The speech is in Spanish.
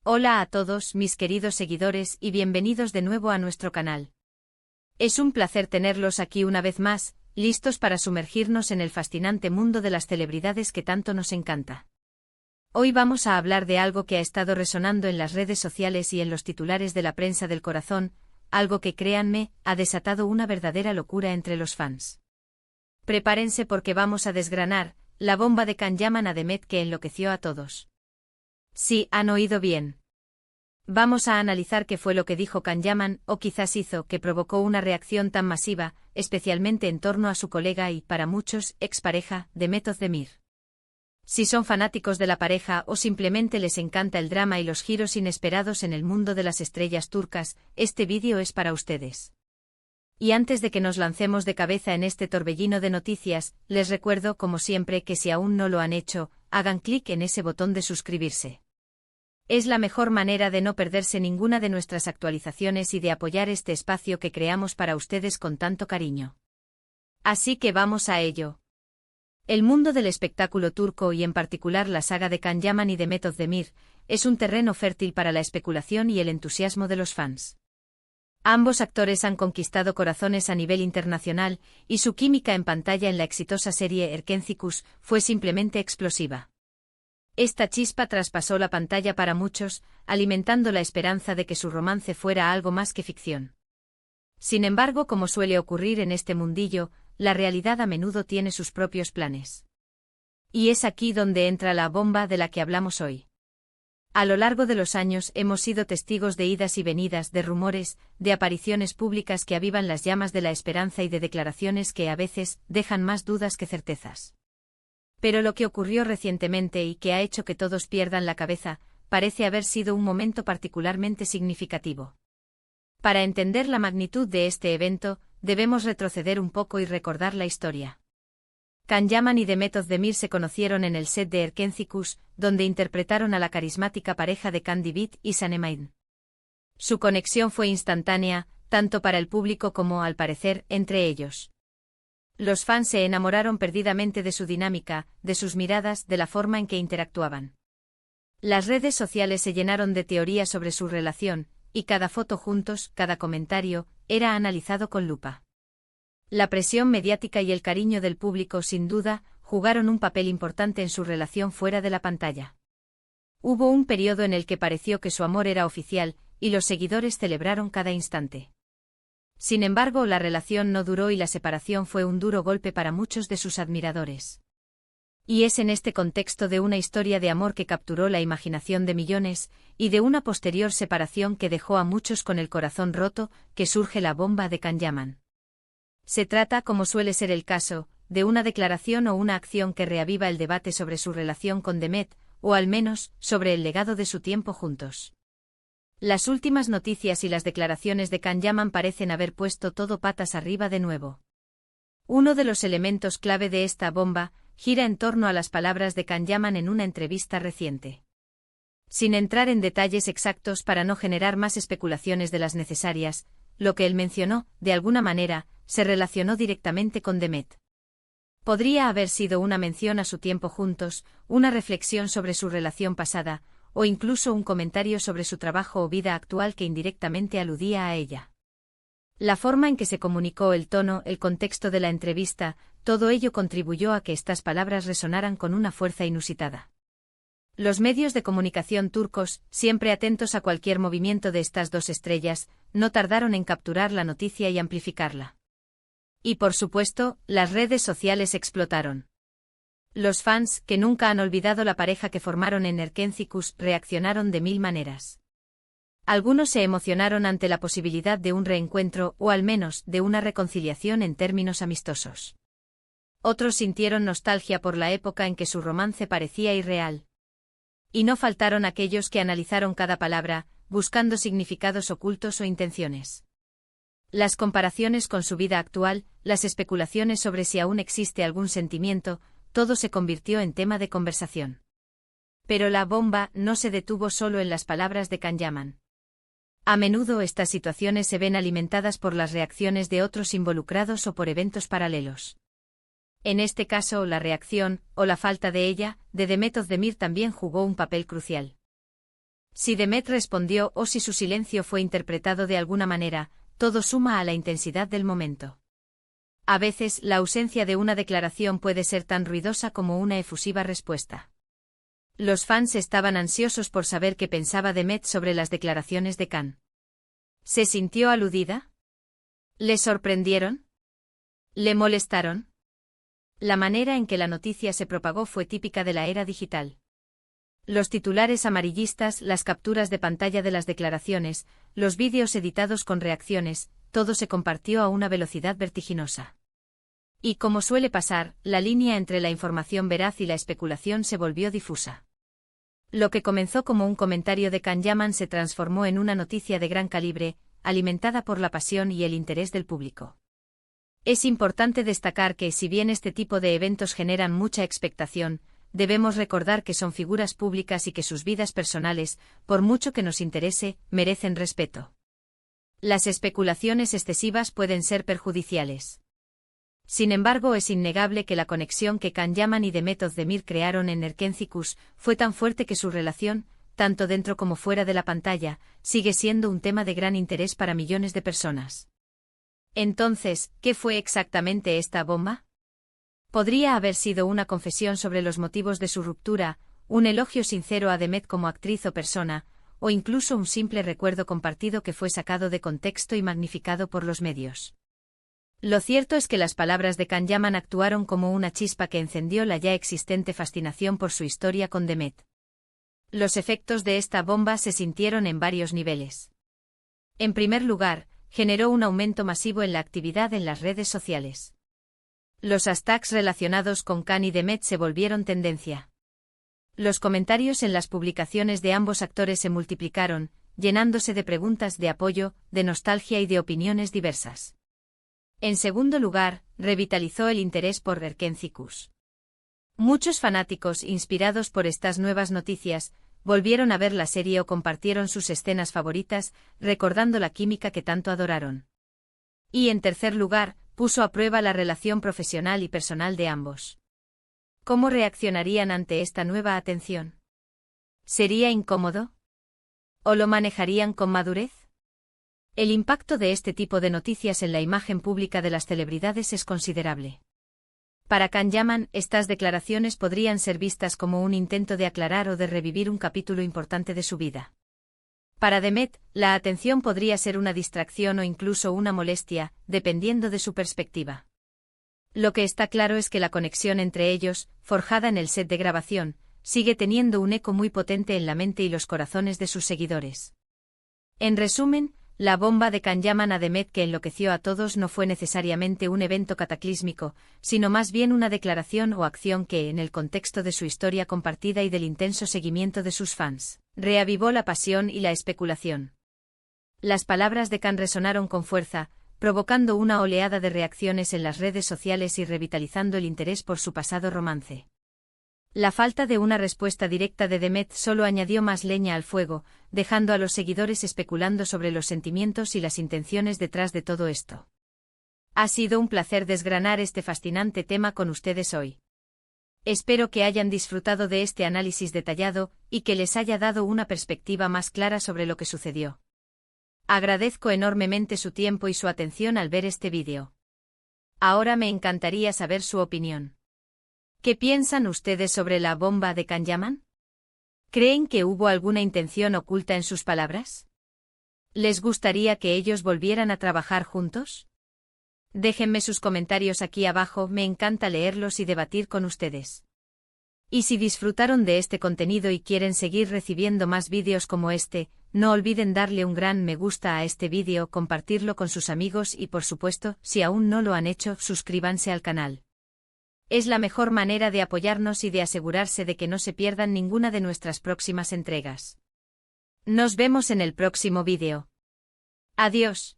Hola a todos mis queridos seguidores y bienvenidos de nuevo a nuestro canal. Es un placer tenerlos aquí una vez más, listos para sumergirnos en el fascinante mundo de las celebridades que tanto nos encanta. Hoy vamos a hablar de algo que ha estado resonando en las redes sociales y en los titulares de la prensa del corazón, algo que, créanme, ha desatado una verdadera locura entre los fans. Prepárense porque vamos a desgranar la bomba de Can Yaman a Demet que enloqueció a todos. Sí, han oído bien. Vamos a analizar qué fue lo que dijo Can Yaman, o quizás hizo, que provocó una reacción tan masiva, especialmente en torno a su colega y, para muchos, expareja, Demet Özdemir. Si son fanáticos de la pareja o simplemente les encanta el drama y los giros inesperados en el mundo de las estrellas turcas, este vídeo es para ustedes. Y antes de que nos lancemos de cabeza en este torbellino de noticias, les recuerdo, como siempre, que si aún no lo han hecho, hagan clic en ese botón de suscribirse. Es la mejor manera de no perderse ninguna de nuestras actualizaciones y de apoyar este espacio que creamos para ustedes con tanto cariño. Así que vamos a ello. El mundo del espectáculo turco y en particular la saga de Can Yaman y Demet Özdemir es un terreno fértil para la especulación y el entusiasmo de los fans. Ambos actores han conquistado corazones a nivel internacional y su química en pantalla en la exitosa serie Erkencikus fue simplemente explosiva. Esta chispa traspasó la pantalla para muchos, alimentando la esperanza de que su romance fuera algo más que ficción. Sin embargo, como suele ocurrir en este mundillo, la realidad a menudo tiene sus propios planes. Y es aquí donde entra la bomba de la que hablamos hoy. A lo largo de los años hemos sido testigos de idas y venidas, de rumores, de apariciones públicas que avivan las llamas de la esperanza y de declaraciones que a veces dejan más dudas que certezas. Pero lo que ocurrió recientemente y que ha hecho que todos pierdan la cabeza, parece haber sido un momento particularmente significativo. Para entender la magnitud de este evento, debemos retroceder un poco y recordar la historia. Can Yaman y Demet Özdemir se conocieron en el set de Erkencikus, donde interpretaron a la carismática pareja de Can Divit y Sanem. Su conexión fue instantánea, tanto para el público como, al parecer, entre ellos. Los fans se enamoraron perdidamente de su dinámica, de sus miradas, de la forma en que interactuaban. Las redes sociales se llenaron de teorías sobre su relación, y cada foto juntos, cada comentario, era analizado con lupa. La presión mediática y el cariño del público sin duda jugaron un papel importante en su relación fuera de la pantalla. Hubo un periodo en el que pareció que su amor era oficial, y los seguidores celebraron cada instante. Sin embargo, la relación no duró y la separación fue un duro golpe para muchos de sus admiradores. Y es en este contexto de una historia de amor que capturó la imaginación de millones, y de una posterior separación que dejó a muchos con el corazón roto, que surge la bomba de Can Yaman. Se trata, como suele ser el caso, de una declaración o una acción que reaviva el debate sobre su relación con Demet, o al menos, sobre el legado de su tiempo juntos. Las últimas noticias y las declaraciones de Can Yaman parecen haber puesto todo patas arriba de nuevo. Uno de los elementos clave de esta bomba gira en torno a las palabras de Can Yaman en una entrevista reciente. Sin entrar en detalles exactos para no generar más especulaciones de las necesarias, lo que él mencionó, de alguna manera, se relacionó directamente con Demet. Podría haber sido una mención a su tiempo juntos, una reflexión sobre su relación pasada, o incluso un comentario sobre su trabajo o vida actual que indirectamente aludía a ella. La forma en que se comunicó, el tono, el contexto de la entrevista, todo ello contribuyó a que estas palabras resonaran con una fuerza inusitada. Los medios de comunicación turcos, siempre atentos a cualquier movimiento de estas dos estrellas, no tardaron en capturar la noticia y amplificarla. Y por supuesto, las redes sociales explotaron. Los fans, que nunca han olvidado la pareja que formaron en Erkencikus, reaccionaron de mil maneras. Algunos se emocionaron ante la posibilidad de un reencuentro o al menos de una reconciliación en términos amistosos. Otros sintieron nostalgia por la época en que su romance parecía irreal. Y no faltaron aquellos que analizaron cada palabra, buscando significados ocultos o intenciones. Las comparaciones con su vida actual, las especulaciones sobre si aún existe algún sentimiento, todo se convirtió en tema de conversación. Pero la bomba no se detuvo solo en las palabras de Can Yaman. A menudo estas situaciones se ven alimentadas por las reacciones de otros involucrados o por eventos paralelos. En este caso, la reacción, o la falta de ella, de Demet Özdemir también jugó un papel crucial. Si Demet respondió o si su silencio fue interpretado de alguna manera, todo suma a la intensidad del momento. A veces, la ausencia de una declaración puede ser tan ruidosa como una efusiva respuesta. Los fans estaban ansiosos por saber qué pensaba Demet sobre las declaraciones de Khan. ¿Se sintió aludida? ¿Le sorprendieron? ¿Le molestaron? La manera en que la noticia se propagó fue típica de la era digital. Los titulares amarillistas, las capturas de pantalla de las declaraciones, los vídeos editados con reacciones, todo se compartió a una velocidad vertiginosa. Y como suele pasar, la línea entre la información veraz y la especulación se volvió difusa. Lo que comenzó como un comentario de Khan Yaman se transformó en una noticia de gran calibre, alimentada por la pasión y el interés del público. Es importante destacar que, si bien este tipo de eventos generan mucha expectación, debemos recordar que son figuras públicas y que sus vidas personales, por mucho que nos interese, merecen respeto. Las especulaciones excesivas pueden ser perjudiciales. Sin embargo, es innegable que la conexión que Khan Yaman y Demet Özdemir crearon en Erkenci fue tan fuerte que su relación, tanto dentro como fuera de la pantalla, sigue siendo un tema de gran interés para millones de personas. Entonces, ¿qué fue exactamente esta bomba? Podría haber sido una confesión sobre los motivos de su ruptura, un elogio sincero a Demet como actriz o persona, o incluso un simple recuerdo compartido que fue sacado de contexto y magnificado por los medios. Lo cierto es que las palabras de Khan Yaman actuaron como una chispa que encendió la ya existente fascinación por su historia con Demet. Los efectos de esta bomba se sintieron en varios niveles. En primer lugar, generó un aumento masivo en la actividad en las redes sociales. Los hashtags relacionados con Khan y Demet se volvieron tendencia. Los comentarios en las publicaciones de ambos actores se multiplicaron, llenándose de preguntas de apoyo, de nostalgia y de opiniones diversas. En segundo lugar, revitalizó el interés por Erkenci. Muchos fanáticos, inspirados por estas nuevas noticias, volvieron a ver la serie o compartieron sus escenas favoritas, recordando la química que tanto adoraron. Y en tercer lugar, puso a prueba la relación profesional y personal de ambos. ¿Cómo reaccionarían ante esta nueva atención? ¿Sería incómodo? ¿O lo manejarían con madurez? El impacto de este tipo de noticias en la imagen pública de las celebridades es considerable. Para Khan Yaman, estas declaraciones podrían ser vistas como un intento de aclarar o de revivir un capítulo importante de su vida. Para Demet, la atención podría ser una distracción o incluso una molestia, dependiendo de su perspectiva. Lo que está claro es que la conexión entre ellos, forjada en el set de grabación, sigue teniendo un eco muy potente en la mente y los corazones de sus seguidores. En resumen, la bomba de Khan Yaman a Demet que enloqueció a todos no fue necesariamente un evento cataclísmico, sino más bien una declaración o acción que, en el contexto de su historia compartida y del intenso seguimiento de sus fans, reavivó la pasión y la especulación. Las palabras de Khan resonaron con fuerza, provocando una oleada de reacciones en las redes sociales y revitalizando el interés por su pasado romance. La falta de una respuesta directa de Demet solo añadió más leña al fuego, dejando a los seguidores especulando sobre los sentimientos y las intenciones detrás de todo esto. Ha sido un placer desgranar este fascinante tema con ustedes hoy. Espero que hayan disfrutado de este análisis detallado y que les haya dado una perspectiva más clara sobre lo que sucedió. Agradezco enormemente su tiempo y su atención al ver este vídeo. Ahora me encantaría saber su opinión. ¿Qué piensan ustedes sobre la bomba de Khan Yaman? ¿Creen que hubo alguna intención oculta en sus palabras? ¿Les gustaría que ellos volvieran a trabajar juntos? Déjenme sus comentarios aquí abajo, me encanta leerlos y debatir con ustedes. Y si disfrutaron de este contenido y quieren seguir recibiendo más vídeos como este, no olviden darle un gran me gusta a este vídeo, compartirlo con sus amigos y por supuesto, si aún no lo han hecho, suscríbanse al canal. Es la mejor manera de apoyarnos y de asegurarse de que no se pierdan ninguna de nuestras próximas entregas. Nos vemos en el próximo vídeo. Adiós.